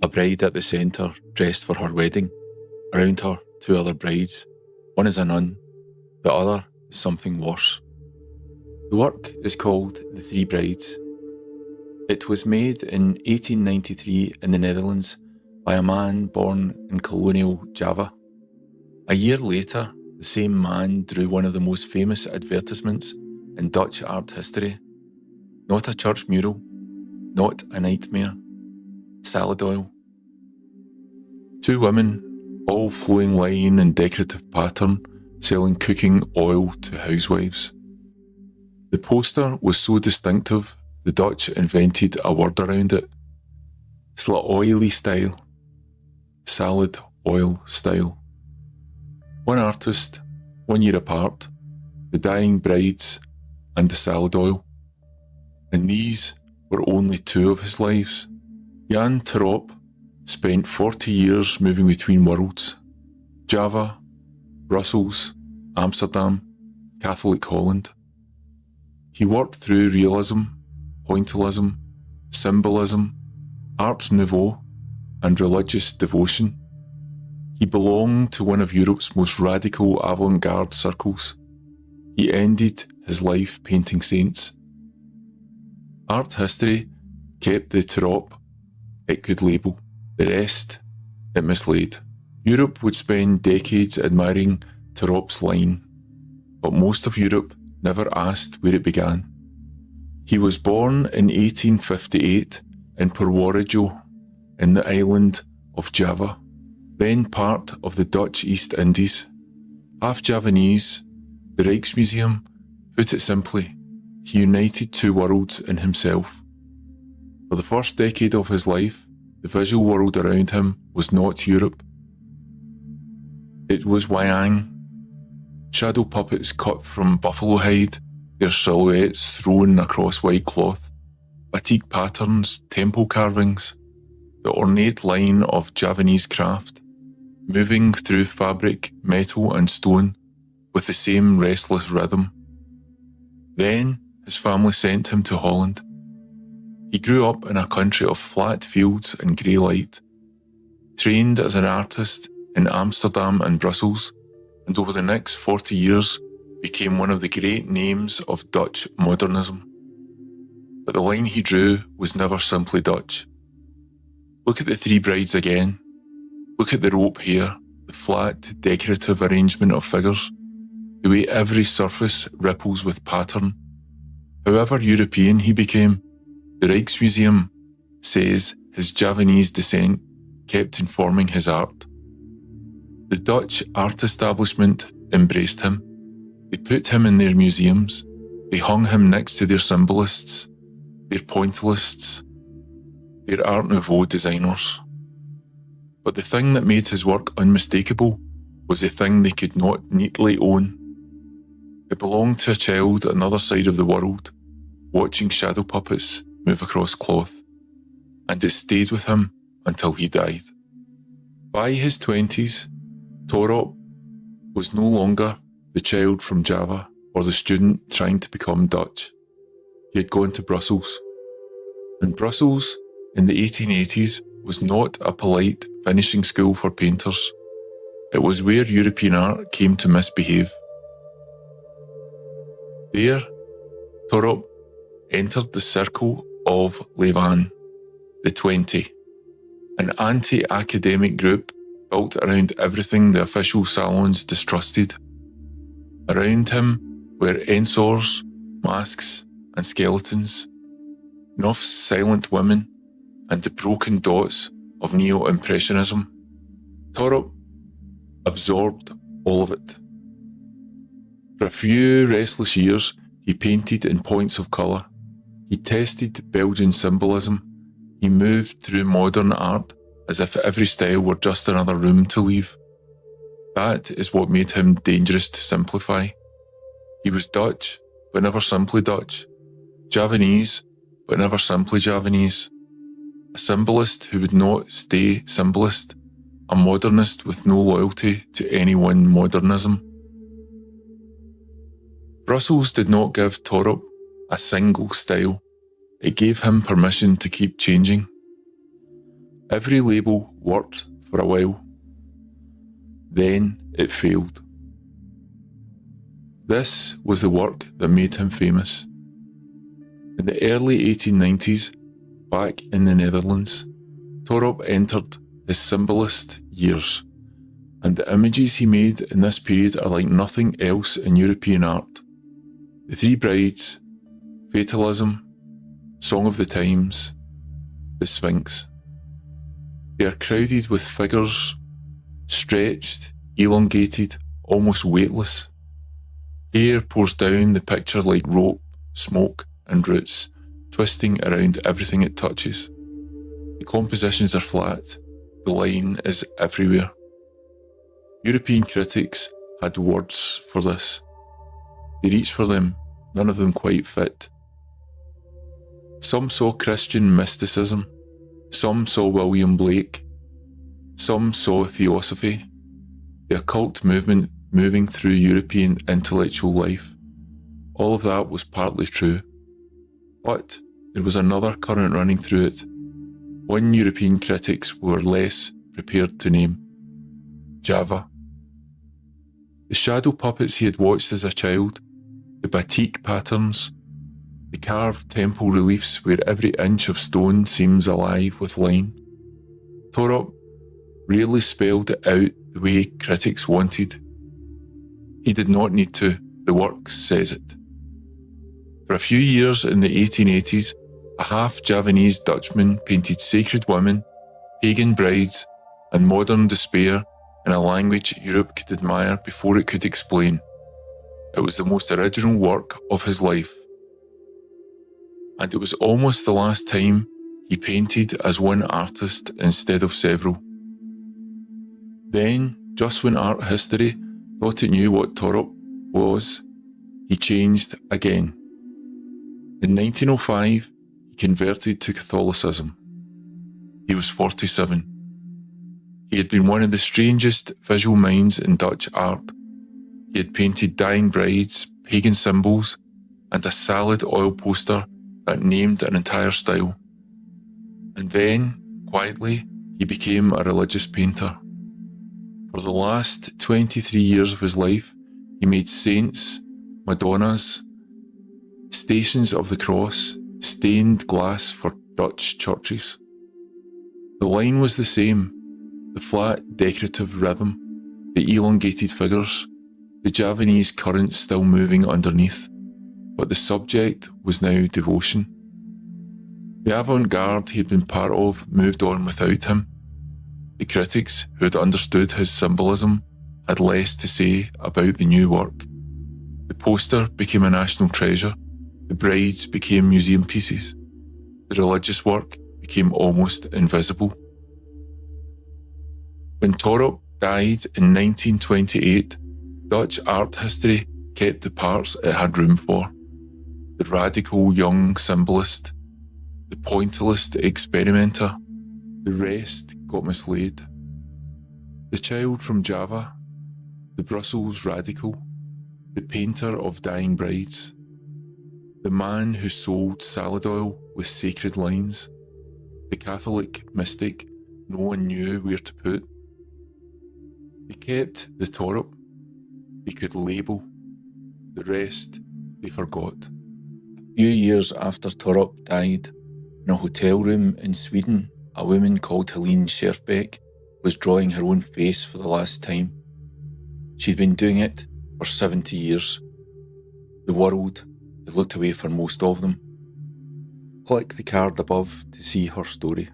A bride at the centre, dressed for her wedding. Around her, two other brides. One is a nun, the other is something worse. The work is called The Three Brides. It was made in 1893 in the Netherlands by a man born in colonial Java. A year later, the same man drew one of the most famous advertisements in Dutch art history. Not a church mural, not a nightmare, salad oil. Two women, all flowing line and decorative pattern, selling cooking oil to housewives. The poster was so distinctive, the Dutch invented a word around it. Sla oily style. Salad oil style. One artist, 1 year apart, the dying brides and the salad oil. And these were only two of his lives. Jan Terop spent 40 years moving between worlds. Java, Brussels, Amsterdam, Catholic Holland. He worked through realism, pointillism, symbolism, art nouveau, and religious devotion. He belonged to one of Europe's most radical avant-garde circles. He ended his life painting saints. Art history kept the Terop it could label. The rest, it mislaid. Europe would spend decades admiring Terop's line, but most of Europe never asked where it began. He was born in 1858 in Purworejo, in the island of Java, then part of the Dutch East Indies. Half Javanese, the Rijksmuseum put it simply, he united two worlds in himself. For the first decade of his life, the visual world around him was not Europe. It was Wayang. Shadow puppets cut from buffalo hide, their silhouettes thrown across white cloth, batik patterns, temple carvings, the ornate line of Javanese craft, moving through fabric, metal and stone with the same restless rhythm. Then his family sent him to Holland. He grew up in a country of flat fields and grey light, trained as an artist in Amsterdam and Brussels, and over the next 40 years became one of the great names of Dutch modernism. But the line he drew was never simply Dutch. Look at the three brides again. Look at the rope hair, the flat, decorative arrangement of figures, the way every surface ripples with pattern. However European he became, the Rijksmuseum says his Javanese descent kept informing his art. The Dutch art establishment embraced him. They put him in their museums. They hung him next to their symbolists, their pointillists, their Art Nouveau designers. But the thing that made his work unmistakable was the thing they could not neatly own. It belonged to a child on the other side of the world, watching shadow puppets move across cloth, and it stayed with him until he died. By his 20s, Torop was no longer the child from Java or the student trying to become Dutch. He had gone to Brussels. And Brussels, in the 1880s, was not a polite finishing school for painters. It was where European art came to misbehave. There, Torop entered the circle of Levan, the 20, an anti-academic group built around everything the official salons distrusted. Around him were ensors, masks and skeletons, Knopf's silent women and the broken dots of Neo-Impressionism. Torop absorbed all of it. For a few restless years, he painted in points of colour. He tested Belgian symbolism. He moved through modern art as if every style were just another room to leave. That is what made him dangerous to simplify. He was Dutch, but never simply Dutch. Javanese, but never simply Javanese. A symbolist who would not stay symbolist. A modernist with no loyalty to any one modernism. Brussels did not give Torop a single style. It gave him permission to keep changing. Every label worked for a while. Then it failed. This was the work that made him famous. In the early 1890s, back in the Netherlands, Torop entered his symbolist years, and the images he made in this period are like nothing else in European art. The Three Brides, Fatalism, Song of the Times, the Sphinx. They are crowded with figures, stretched, elongated, almost weightless. Air pours down the picture like rope, smoke, and roots, twisting around everything it touches. The compositions are flat, the line is everywhere. European critics had words for this. They reached for them, none of them quite fit. Some saw Christian mysticism, some saw William Blake, some saw theosophy, the occult movement moving through European intellectual life. All of that was partly true. But there was another current running through it, one European critics were less prepared to name: Java. The shadow puppets he had watched as a child, the batik patterns, the carved temple reliefs where every inch of stone seems alive with line. Torop rarely spelled it out the way critics wanted. He did not need to, the work says it. For a few years in the 1880s, a half-Javanese Dutchman painted sacred women, pagan brides, and modern despair in a language Europe could admire before it could explain. It was the most original work of his life. And it was almost the last time he painted as one artist instead of several. Then, just when art history thought it knew what Torop was, he changed again. In 1905, he converted to Catholicism. He was 47. He had been one of the strangest visual minds in Dutch art. He had painted dying brides, pagan symbols, and a salad oil poster that named an entire style. And then, quietly, he became a religious painter. For the last 23 years of his life, he made saints, Madonnas, Stations of the Cross, stained glass for Dutch churches. The line was the same, the flat decorative rhythm, the elongated figures, the Javanese current still moving underneath, but the subject was now devotion. The avant-garde he had been part of moved on without him. The critics who had understood his symbolism had less to say about the new work. The poster became a national treasure. The brides became museum pieces. The religious work became almost invisible. When Torop died in 1928, Dutch art history kept the parts it had room for. The radical young symbolist, the pointillist experimenter, the rest got mislaid. The child from Java, the Brussels radical, the painter of dying brides, the man who sold salad oil with sacred lines, the Catholic mystic no one knew where to put. They kept the Torop. They could label. The rest they forgot. A few years after Torop died, in a hotel room in Sweden, a woman called Helene Scherfbeck was drawing her own face for the last time. She'd been doing it for 70 years. The world had looked away for most of them. Click the card above to see her story.